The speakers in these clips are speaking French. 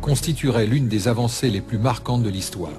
constituerait l'une des avancées les plus marquantes de l'histoire.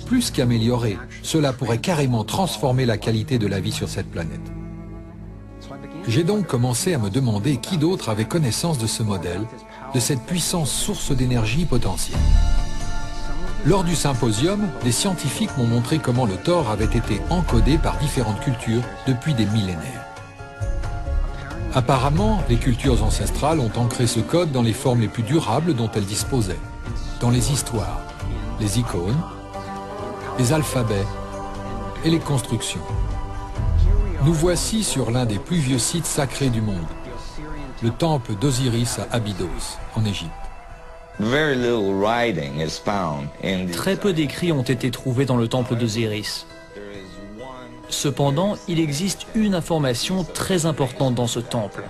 Plus qu'améliorer, cela pourrait carrément transformer la qualité de la vie sur cette planète. J'ai donc commencé à me demander qui d'autre avait connaissance de ce modèle, de cette puissante source d'énergie potentielle. Lors du symposium, les scientifiques m'ont montré comment le Thor avait été encodé par différentes cultures depuis des millénaires. Apparemment, les cultures ancestrales ont ancré ce code dans les formes les plus durables dont elles disposaient, dans les histoires, les icônes, les alphabets et les constructions. Nous voici sur l'un des plus vieux sites sacrés du monde, le temple d'Osiris à Abydos, en Égypte. Très peu d'écrits ont été trouvés dans le temple d'Osiris. Cependant, il existe une information très importante dans ce temple.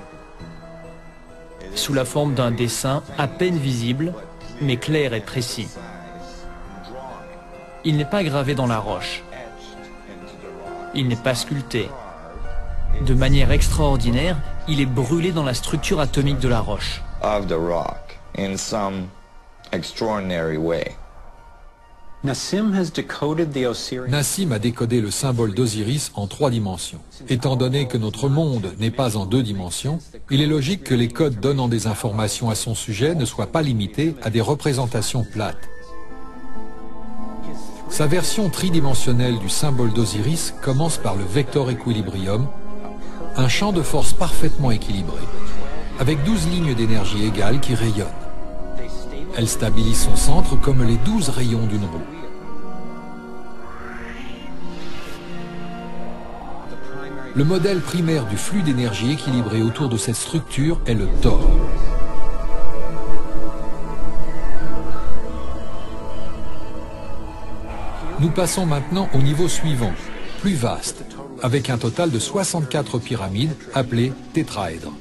Sous la forme d'un dessin à peine visible, mais clair et précis. Il n'est pas gravé dans la roche. Il n'est pas sculpté. De manière extraordinaire, il est brûlé dans la structure atomique de la roche. Nassim a décodé le symbole d'Osiris en 3 dimensions. Étant donné que notre monde n'est pas en 2 dimensions, il est logique que les codes donnant des informations à son sujet ne soient pas limités à des représentations plates. Sa version tridimensionnelle du symbole d'Osiris commence par le vector equilibrium, un champ de force parfaitement équilibré, avec 12 lignes d'énergie égales qui rayonnent. Elle stabilise son centre comme les 12 rayons d'une roue. Le modèle primaire du flux d'énergie équilibré autour de cette structure est le Thor. Nous passons maintenant au niveau suivant, plus vaste, avec un total de 64 pyramides appelées tétraèdres.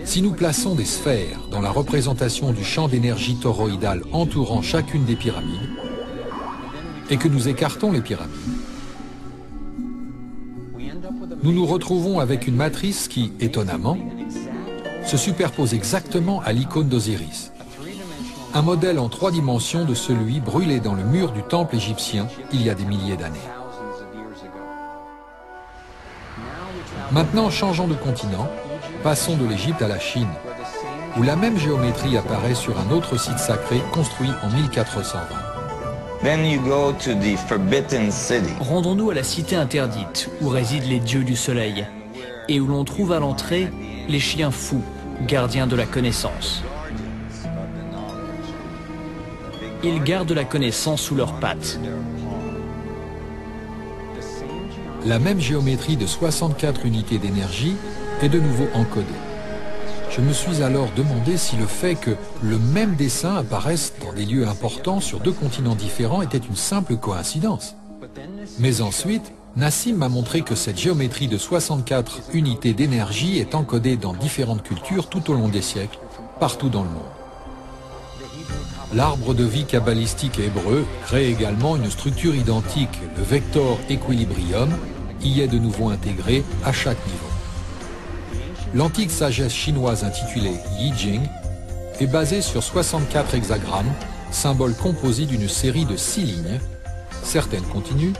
Si nous plaçons des sphères dans la représentation du champ d'énergie toroïdal entourant chacune des pyramides, et que nous écartons les pyramides, nous nous retrouvons avec une matrice qui, étonnamment, se superpose exactement à l'icône d'Osiris. Un modèle en 3 dimensions de celui brûlé dans le mur du temple égyptien il y a des milliers d'années. Maintenant, changeons de continent. Passons de l'Égypte à la Chine, où la même géométrie apparaît sur un autre site sacré construit en 1420. Rendons-nous à la cité interdite, où résident les dieux du soleil, et où l'on trouve à l'entrée les chiens fous, gardiens de la connaissance. Ils gardent la connaissance sous leurs pattes. La même géométrie de 64 unités d'énergie est de nouveau encodée. Je me suis alors demandé si le fait que le même dessin apparaisse dans des lieux importants sur 2 continents différents était une simple coïncidence. Mais ensuite, Nassim m'a montré que cette géométrie de 64 unités d'énergie est encodée dans différentes cultures tout au long des siècles, partout dans le monde. L'arbre de vie kabbalistique hébreu crée également une structure identique, le vector equilibrium, y est de nouveau intégré à chaque niveau. L'antique sagesse chinoise intitulée Yi Jing est basée sur 64 hexagrammes, symboles composés d'une série de 6 lignes, certaines continues,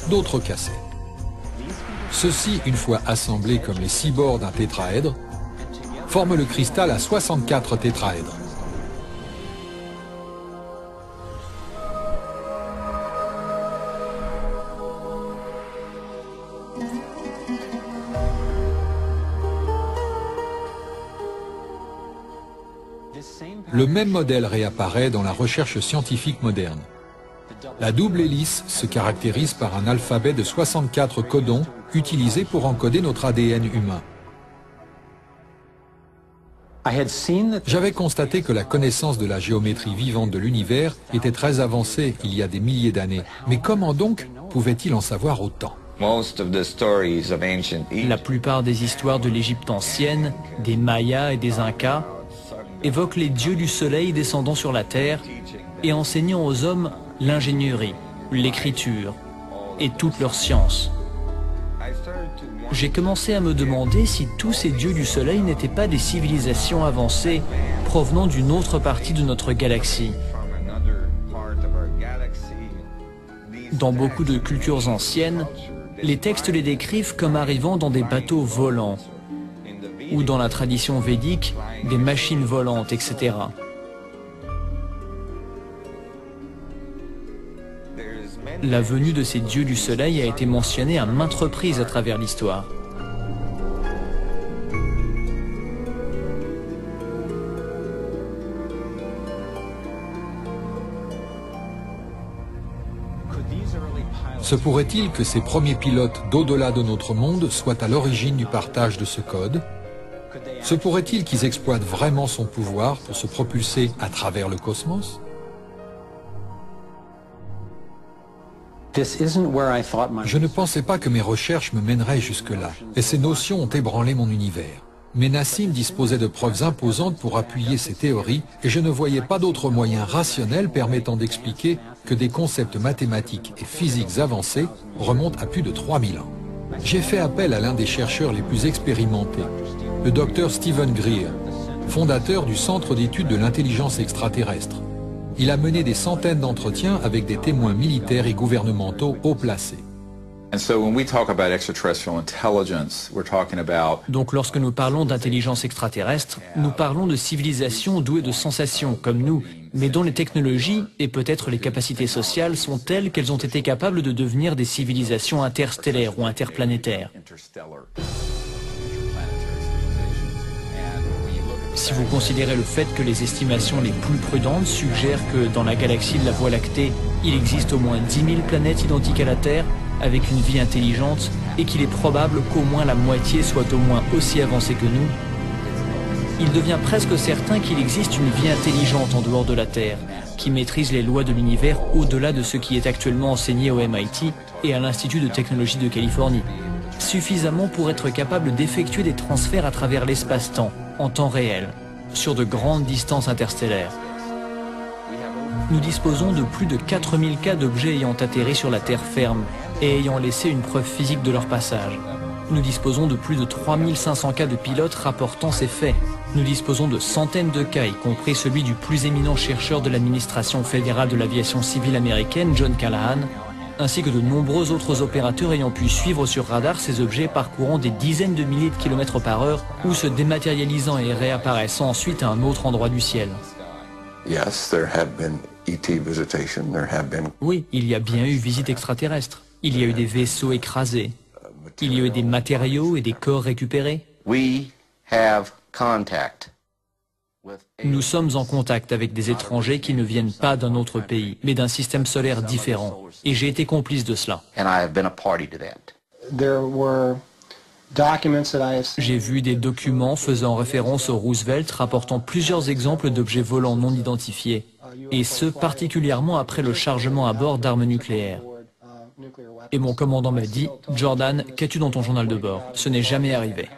d'autres cassées. Ceux-ci, une fois assemblés comme les 6 bords d'un tétraèdre, forment le cristal à 64 tétraèdres. Le même modèle réapparaît dans la recherche scientifique moderne. La double hélice se caractérise par un alphabet de 64 codons utilisés pour encoder notre ADN humain. J'avais constaté que la connaissance de la géométrie vivante de l'univers était très avancée il y a des milliers d'années. Mais comment donc pouvait-il en savoir autant ? La plupart des histoires de l'Égypte ancienne, des Mayas et des Incas évoquent les dieux du soleil descendant sur la terre et enseignant aux hommes l'ingénierie, l'écriture et toutes leurs sciences. j'ai commencé à me demander si tous ces dieux du soleil n'étaient pas des civilisations avancées provenant d'une autre partie de notre galaxie. Dans beaucoup de cultures anciennes, les textes les décrivent comme arrivant dans des bateaux volants, ou dans la tradition védique, des machines volantes, etc. La venue de ces dieux du soleil a été mentionnée à maintes reprises à travers l'histoire. Se pourrait-il que ces premiers pilotes d'au-delà de notre monde soient à l'origine du partage de ce code? Se pourrait-il qu'ils exploitent vraiment son pouvoir pour se propulser à travers le cosmos? Je ne pensais pas que mes recherches me mèneraient jusque-là, et ces notions ont ébranlé mon univers. Mais Nassim disposait de preuves imposantes pour appuyer ses théories, et je ne voyais pas d'autre moyen rationnel permettant d'expliquer que des concepts mathématiques et physiques avancés remontent à plus de 3000 ans. J'ai fait appel à l'un des chercheurs les plus expérimentés, le docteur Stephen Greer, fondateur du Centre d'études de l'intelligence extraterrestre. Il a mené des centaines d'entretiens avec des témoins militaires et gouvernementaux haut placés. Donc lorsque nous parlons d'intelligence extraterrestre, nous parlons de civilisations douées de sensations comme nous, mais dont les technologies et peut-être les capacités sociales sont telles qu'elles ont été capables de devenir des civilisations interstellaires ou interplanétaires. Si vous considérez le fait que les estimations les plus prudentes suggèrent que dans la galaxie de la Voie lactée, il existe au moins 10 000 planètes identiques à la Terre, avec une vie intelligente, et qu'il est probable qu'au moins la moitié soit au moins aussi avancée que nous, il devient presque certain qu'il existe une vie intelligente en dehors de la Terre, qui maîtrise les lois de l'univers au-delà de ce qui est actuellement enseigné au MIT et à l'Institut de technologie de Californie, suffisamment pour être capable d'effectuer des transferts à travers l'espace-temps, en temps réel, sur de grandes distances interstellaires. Nous disposons de plus de 4000 cas d'objets ayant atterri sur la Terre ferme et ayant laissé une preuve physique de leur passage. Nous disposons de plus de 3500 cas de pilotes rapportant ces faits. Nous disposons de centaines de cas, y compris celui du plus éminent chercheur de l'administration fédérale de l'aviation civile américaine, John Callahan, ainsi que de nombreux autres opérateurs ayant pu suivre sur radar ces objets parcourant des dizaines de milliers de kilomètres par heure ou se dématérialisant et réapparaissant ensuite à un autre endroit du ciel. Oui, il y a bien eu visite extraterrestre. Il y a eu des vaisseaux écrasés. Il y a eu des matériaux et des corps récupérés. Nous sommes en contact avec des étrangers qui ne viennent pas d'un autre pays, mais d'un système solaire différent. Et j'ai été complice de cela. J'ai vu des documents faisant référence au Roosevelt rapportant plusieurs exemples d'objets volants non identifiés, et ce particulièrement après le chargement à bord d'armes nucléaires. Et mon commandant m'a dit, « Jordan, qu'as-tu dans ton journal de bord? Ce n'est jamais arrivé. »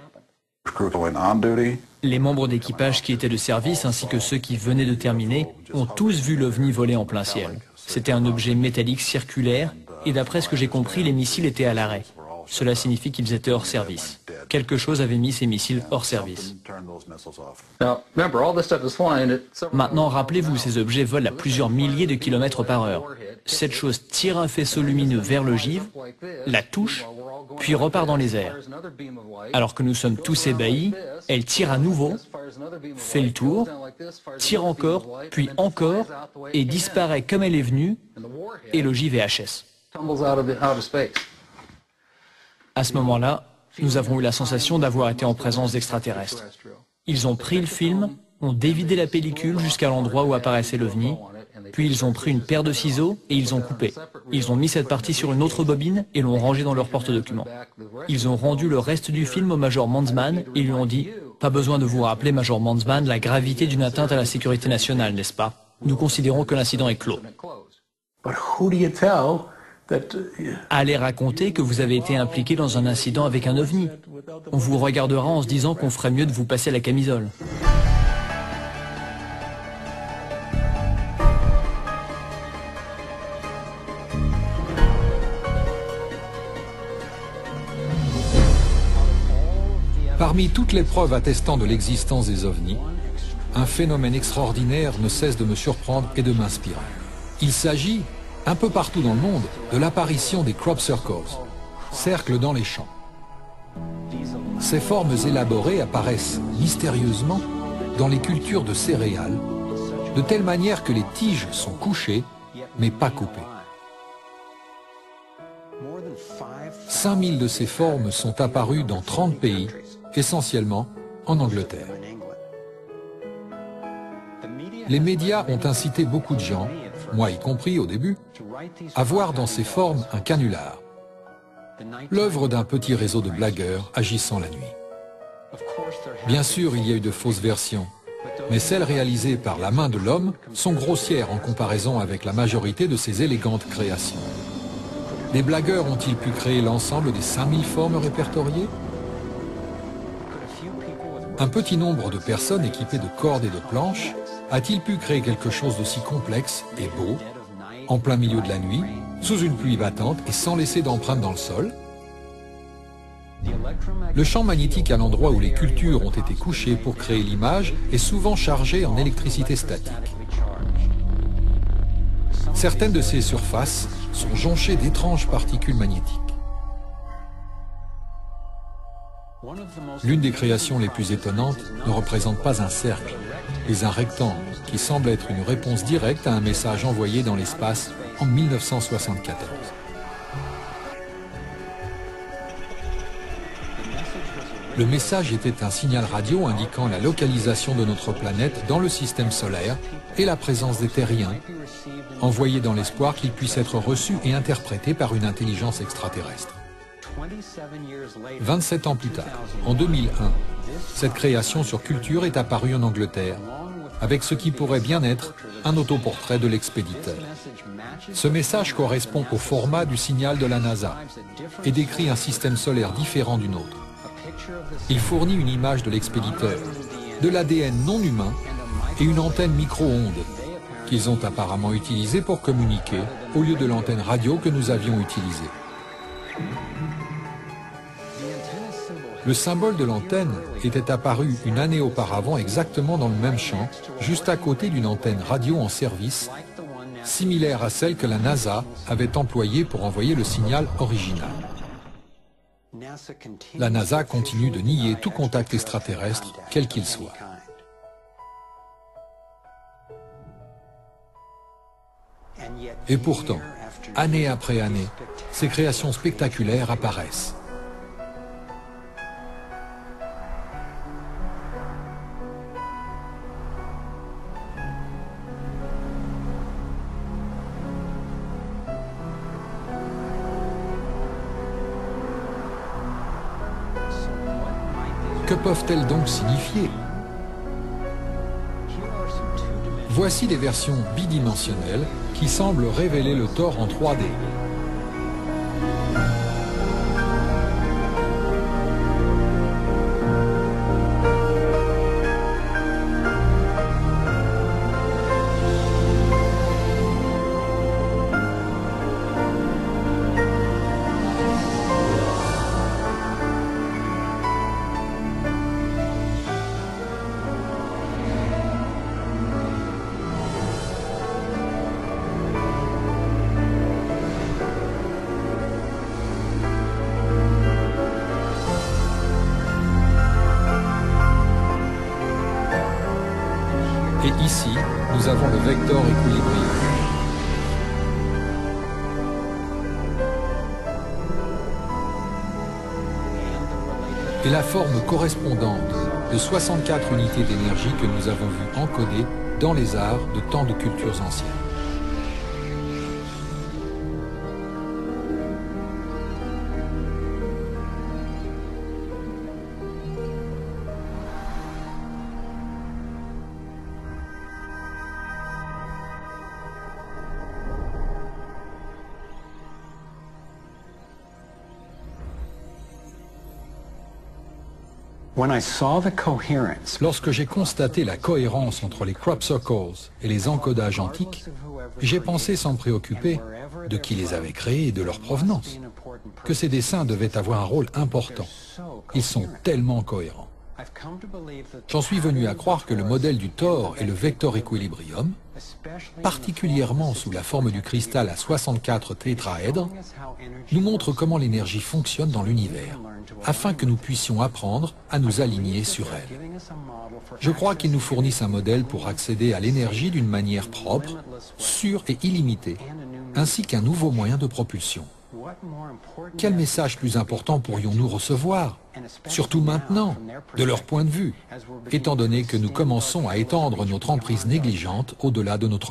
Les membres d'équipage qui étaient de service ainsi que ceux qui venaient de terminer ont tous vu l'OVNI voler en plein ciel. C'était un objet métallique circulaire et d'après ce que j'ai compris, les missiles étaient à l'arrêt. Cela signifie qu'ils étaient hors service. Quelque chose avait mis ces missiles hors service. Maintenant, rappelez-vous, ces objets volent à plusieurs milliers de kilomètres par heure. Cette chose tire un faisceau lumineux vers l'ogive, la touche, puis repart dans les airs. Alors que nous sommes tous ébahis, elle tire à nouveau, fait le tour, tire encore, puis encore, et disparaît comme elle est venue, et l'ogive est HS. À ce moment-là, nous avons eu la sensation d'avoir été en présence d'extraterrestres. Ils ont pris le film, ont dévidé la pellicule jusqu'à l'endroit où apparaissait l'OVNI, puis ils ont pris une paire de ciseaux et ils ont coupé. Ils ont mis cette partie sur une autre bobine et l'ont rangée dans leur porte-documents. Ils ont rendu le reste du film au Major Mandsman et lui ont dit « Pas besoin de vous rappeler, Major Mandsman, la gravité d'une atteinte à la sécurité nationale, n'est-ce pas? Nous considérons que l'incident est clos. » Allez raconter que vous avez été impliqué dans un incident avec un OVNI. On vous regardera en se disant qu'on ferait mieux de vous passer la camisole. Parmi toutes les preuves attestant de l'existence des ovnis, un phénomène extraordinaire ne cesse de me surprendre et de m'inspirer. Il s'agit, un peu partout dans le monde, de l'apparition des crop circles, cercles dans les champs. Ces formes élaborées apparaissent mystérieusement dans les cultures de céréales, de telle manière que les tiges sont couchées, mais pas coupées. 5000 de ces formes sont apparues dans 30 pays, essentiellement en Angleterre. Les médias ont incité beaucoup de gens, moi y compris au début, à voir dans ces formes un canular, l'œuvre d'un petit réseau de blagueurs agissant la nuit. Bien sûr, il y a eu de fausses versions, mais celles réalisées par la main de l'homme sont grossières en comparaison avec la majorité de ces élégantes créations. Les blagueurs ont-ils pu créer l'ensemble des 5000 formes répertoriées? Un petit nombre de personnes équipées de cordes et de planches a-t-il pu créer quelque chose d'aussi complexe et beau, en plein milieu de la nuit, sous une pluie battante et sans laisser d'empreinte dans le sol? Le champ magnétique à l'endroit où les cultures ont été couchées pour créer l'image est souvent chargé en électricité statique. Certaines de ces surfaces sont jonchées d'étranges particules magnétiques. L'une des créations les plus étonnantes ne représente pas un cercle, mais un rectangle qui semble être une réponse directe à un message envoyé dans l'espace en 1974. Le message était un signal radio indiquant la localisation de notre planète dans le système solaire et la présence des terriens, envoyé dans l'espoir qu'il puisse être reçu et interprété par une intelligence extraterrestre. 27 ans plus tard, en 2001, cette création sur culture est apparue en Angleterre, avec ce qui pourrait bien être un autoportrait de l'expéditeur. Ce message correspond au format du signal de la NASA et décrit un système solaire différent du nôtre. Il fournit une image de l'expéditeur, de l'ADN non humain et une antenne micro-ondes qu'ils ont apparemment utilisée pour communiquer au lieu de l'antenne radio que nous avions utilisée. Le symbole de l'antenne était apparu une année auparavant exactement dans le même champ, juste à côté d'une antenne radio en service, similaire à celle que la NASA avait employée pour envoyer le signal original. La NASA continue de nier tout contact extraterrestre, quel qu'il soit. Et pourtant, année après année, ces créations spectaculaires apparaissent. Que peuvent-elles donc signifier? Voici des versions bidimensionnelles qui semblent révéler le Thor en 3D. Et ici, nous avons le vecteur équilibrium. Et la forme correspondante de 64 unités d'énergie que nous avons vues encodées dans les arts de tant de cultures anciennes. Lorsque j'ai constaté la cohérence entre les crop circles et les encodages antiques, j'ai pensé sans me préoccuper de qui les avait créés et de leur provenance, que ces dessins devaient avoir un rôle important. Ils sont tellement cohérents. J'en suis venu à croire que le modèle du Thor et le Vector Equilibrium, particulièrement sous la forme du cristal à 64 tétraèdres, nous montre comment l'énergie fonctionne dans l'univers, afin que nous puissions apprendre à nous aligner sur elle. Je crois qu'ils nous fournissent un modèle pour accéder à l'énergie d'une manière propre, sûre et illimitée, ainsi qu'un nouveau moyen de propulsion. Quel message plus important pourrions-nous recevoir, surtout maintenant, de leur point de vue, étant donné que nous commençons à étendre notre emprise négligente au-delà de notre